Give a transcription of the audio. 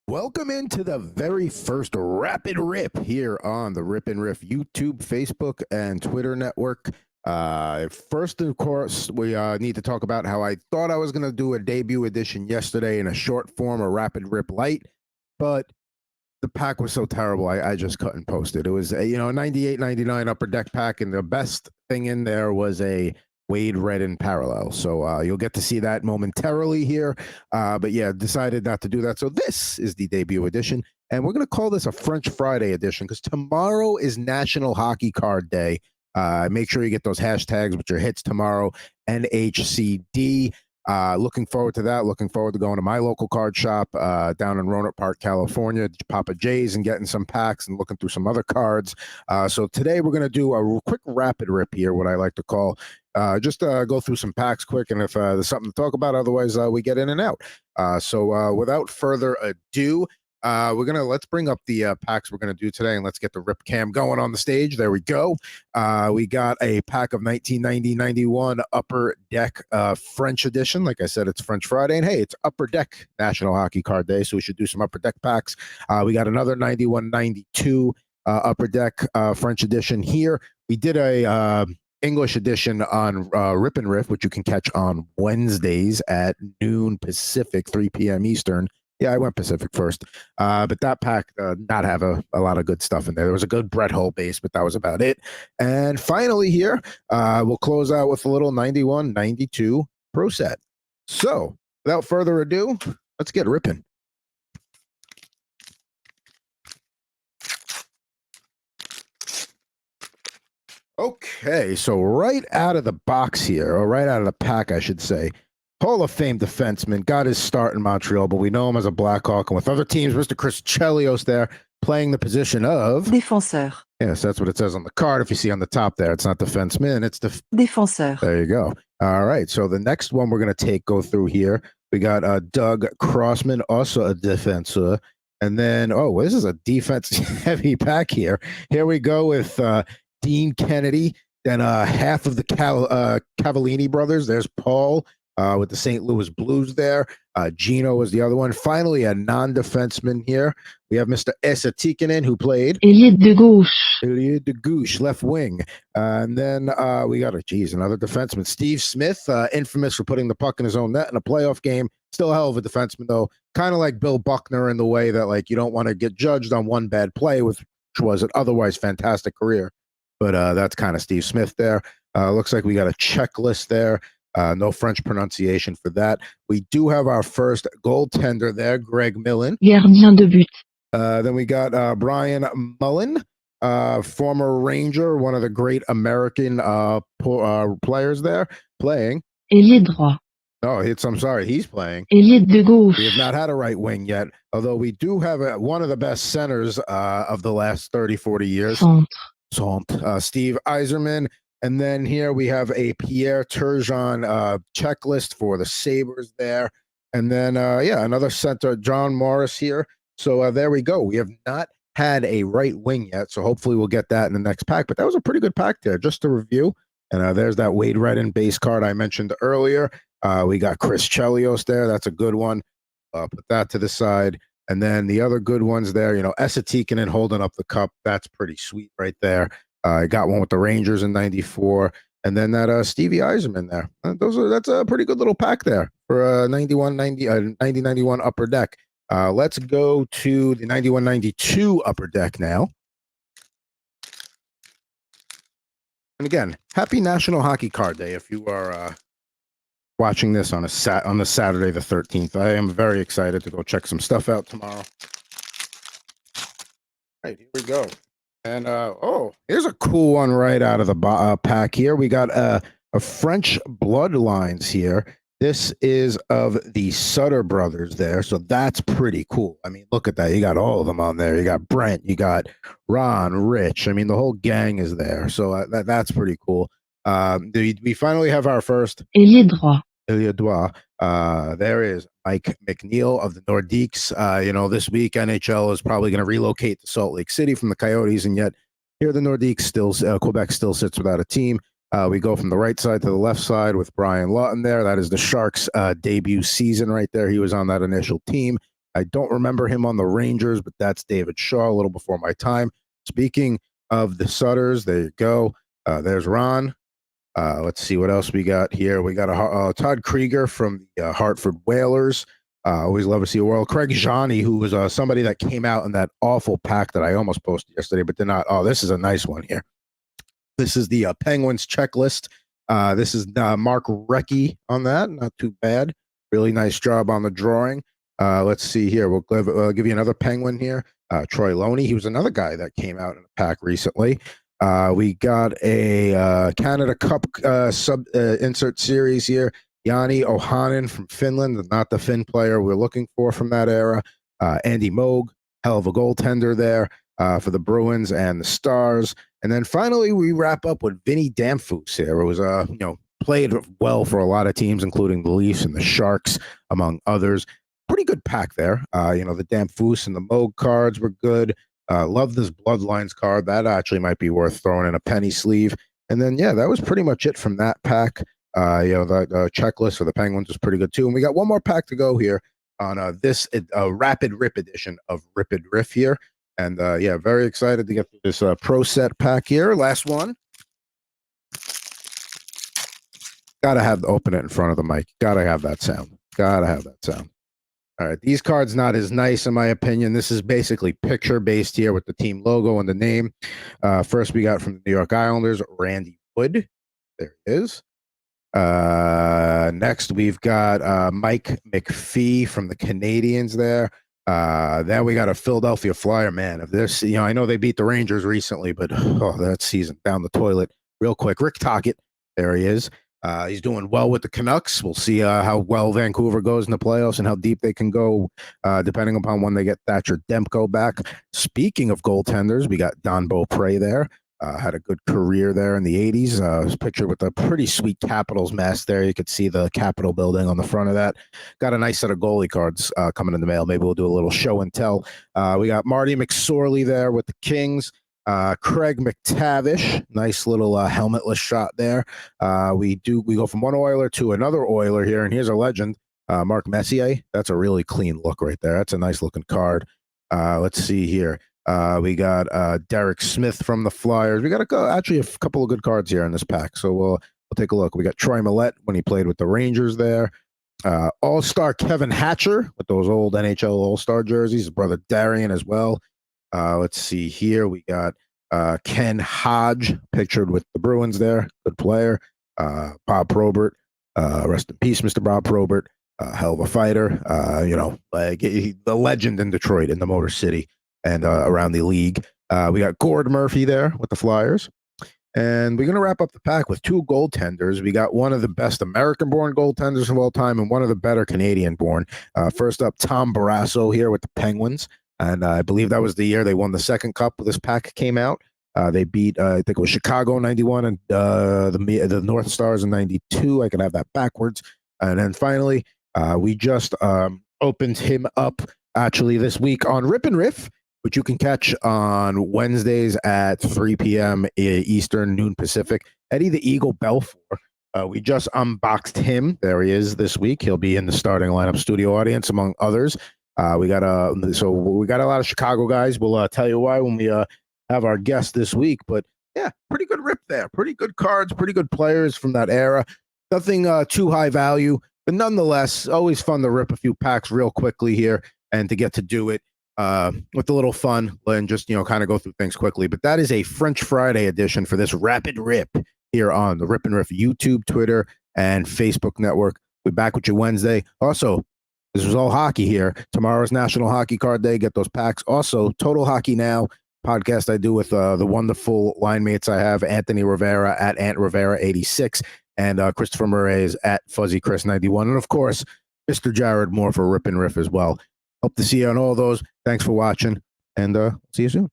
Welcome into the very first Rapid Rip here on the RipNRiff YouTube, Facebook, and Twitter network. First, of course, we need to talk about how I thought I was going to do a debut edition yesterday in a short form, a Rapid Rip Light, but the pack was so terrible, I just couldn't post it. It was a 98.99 upper deck pack, and the best thing in there was a Wade Red in parallel. So you'll get to see that momentarily here. But yeah, decided not to do that. So this is the debut edition, and we're going to call this a French Friday edition because tomorrow is National Hockey Card Day. Make sure you get those hashtags with your hits tomorrow, NHCD. Looking forward to that. Looking forward to going to my local card shop down in Roanoke Park, California, Papa J's, and getting some packs and looking through some other cards. So today we're going to do a quick rapid rip here, what I like to call. Just go through some packs quick, and if there's something to talk about, otherwise we get in and out. So without further ado, let's bring up the packs we're gonna do today, and let's get the rip cam going on the stage. There we go. We got a pack of 1990-91 Upper Deck French edition. Like I said, it's French Friday, and hey, it's Upper Deck National Hockey Card Day, so we should do some Upper Deck packs. We got another 91-92 Upper Deck French edition here. We did a English edition on RipNRiff, which you can catch on Wednesdays at noon Pacific, 3 p.m. Eastern. Yeah, I went Pacific first. But that pack not have a lot of good stuff in there. There was a good Brett Hull base, but that was about it. And finally here, we'll close out with a little 91-92 Pro Set. So without further ado, let's get ripping. Okay, so right out of the box here, or right out of the pack, I should say, Hall of Fame defenseman, got his start in Montreal, but we know him as a Blackhawk, and with other teams, Mr. Chris Chelios there playing the position of Défenseur. Yes, that's what it says on the card. If you see on the top there, it's not defenseman, it's Défenseur. There you go. All right, so the next one we're going to go through here, we got Doug Crossman, also a defensor. And then, this is a defense-heavy pack here. Here we go with Dean Kennedy, then half of the Cavallini brothers. There's Paul with the St. Louis Blues there. Gino was the other one. Finally, a non-defenseman here. We have Mr. Esa Tikkanen, who played Ailier de gauche. Ailier de gauche, left wing. And then we got another defenseman, Steve Smith, infamous for putting the puck in his own net in a playoff game. Still a hell of a defenseman, though. Kind of like Bill Buckner in the way that, like, you don't want to get judged on one bad play, which was an otherwise fantastic career. But that's kind of Steve Smith there. Looks like we got a checklist there. No French pronunciation for that. We do have our first goaltender there, Greg Millen. Gardien de but. Then we got Brian Mullen, former Ranger, one of the great American players there, playing. Ailier droit. Oh, I'm sorry, he's playing. Ailier de gauche. We have not had a right wing yet, although we do have one of the best centers of the last 30, 40 years. Steve Yzerman. And then here we have a Pierre Turgeon checklist for the Sabres there. And then, another center, John Morris here. So there we go. We have not had a right wing yet, so hopefully we'll get that in the next pack. But that was a pretty good pack there, just to review. And there's that Wade Redden base card I mentioned earlier. We got Chris Chelios there. That's a good one. Put that to the side. And then the other good ones there, Esa Tikkanen holding up the cup. That's pretty sweet right there. I got one with the Rangers in 94. And then that Stevie Yzerman there. That's a pretty good little pack there for 90-91 Upper Deck. Let's go to the 91-92 Upper Deck now. And again, happy National Hockey Card Day if you are watching this on the Saturday the 13th. I am very excited to go check some stuff out tomorrow. All right, here we go. And here's a cool one right out of the pack here. We got a French Bloodlines here. This is of the Sutter brothers there, so that's pretty cool. I mean, look at that. You got all of them on there. You got Brent, you got Ron, Rich. I mean, the whole gang is there, so that's pretty cool. We finally have our first Ailier droit. Ailier droit. There is Mike McNeil of the Nordiques. This week NHL is probably going to relocate to Salt Lake City from the Coyotes, and yet here the Nordiques Quebec still sits without a team. We go from the right side to the left side with Brian Lawton there. That is the Sharks' debut season right there. He was on that initial team. I don't remember him on the Rangers, but that's David Shaw, a little before my time. Speaking of the Sutters, there you go. There's Ron. Let's see what else we got here. We got a Todd Krieger from the Hartford Whalers. Always love to see a world. Craig Johnny, who was somebody that came out in that awful pack that I almost posted yesterday, but did not. Oh, this is a nice one here. This is the Penguins checklist. This is Mark Recchi on that. Not too bad. Really nice job on the drawing. Let's see here. We'll give you another Penguin here. Troy Loney. He was another guy that came out in a pack recently. We got a Canada Cup insert series here. Jani Ohanen from Finland, not the Finn player we're looking for from that era. Andy Moog, hell of a goaltender there for the Bruins and the Stars. And then finally, we wrap up with Vinny Damphousse here. It was, played well for a lot of teams, including the Leafs and the Sharks, among others. Pretty good pack there. The Damphousse and the Moog cards were good. Love this Bloodlines card. That actually might be worth throwing in a penny sleeve. And then, that was pretty much it from that pack. The checklist for the Penguins was pretty good too. And we got one more pack to go here on this Rapid Rip edition of RipNRiff here. And very excited to get this Pro Set pack here. Last one. Gotta open it in front of the mic. Gotta have that sound. All right, these cards not as nice in my opinion. This is basically picture based here with the team logo and the name. First, we got from the New York Islanders, Randy Wood. There it is. Next, we've got Mike McPhee from the Canadians there. Then we got a Philadelphia Flyer, man. If this, I know they beat the Rangers recently, but that season down the toilet real quick. Rick Tocchet, there he is. He's doing well with the Canucks. We'll see how well Vancouver goes in the playoffs and how deep they can go, depending upon when they get Thatcher Demko back. Speaking of goaltenders, we got Don Beaupre there. Had a good career there in the 80s. Was pictured with a pretty sweet Capitals mask there. You could see the Capitol building on the front of that. Got a nice set of goalie cards coming in the mail. Maybe we'll do a little show and tell. We got Marty McSorley there with the Kings. Craig McTavish, nice little helmetless shot there. We go from one Oiler to another Oiler here, and here's a legend, Mark Messier. That's a really clean look right there. That's a nice looking card. Let's see here. We got Derek Smith from the Flyers. We got actually a couple of good cards here in this pack, so we'll take a look. We got Troy Millette when he played with the Rangers there. All-Star Kevin Hatcher with those old NHL All-Star jerseys. His brother Darian as well. Let's see here. We got Ken Hodge pictured with the Bruins there. Good player. Bob Probert. Rest in peace, Mr. Bob Probert. Hell of a fighter. The legend in Detroit, in the Motor City, and around the league. We got Gord Murphy there with the Flyers. And we're going to wrap up the pack with two goaltenders. We got one of the best American-born goaltenders of all time and one of the better Canadian-born. First up, Tom Barrasso here with the Penguins. And I believe that was the year they won the second cup when this pack came out. They beat, I think it was Chicago in 91 and the North Stars in 92. I can have that backwards. And then finally, we just opened him up actually this week on RipNRiff, which you can catch on Wednesdays at 3 p.m. Eastern, noon Pacific. Eddie the Eagle Belfour. We just unboxed him. There he is this week. He'll be in the starting lineup studio audience, among others. We got a lot of Chicago guys. We'll tell you why when we have our guest this week. But yeah, pretty good rip there. Pretty good cards, pretty good players from that era. Nothing too high value, but nonetheless, always fun to rip a few packs real quickly here and to get to do it with a little fun and just, kind of go through things quickly. But that is a French Friday edition for this Rapid Rip here on the RipNRiff YouTube, Twitter, and Facebook network. We're back with you Wednesday. Also, this was all hockey here. Tomorrow's National Hockey Card Day. Get those packs. Also, Total Hockey Now podcast I do with the wonderful line mates I have, Anthony Rivera at Ant Rivera 86 and Christopher Moraes at Fuzzy Chris 91. And of course, Mr. Jared Moore for RipNRiff as well. Hope to see you on all those. Thanks for watching, and see you soon.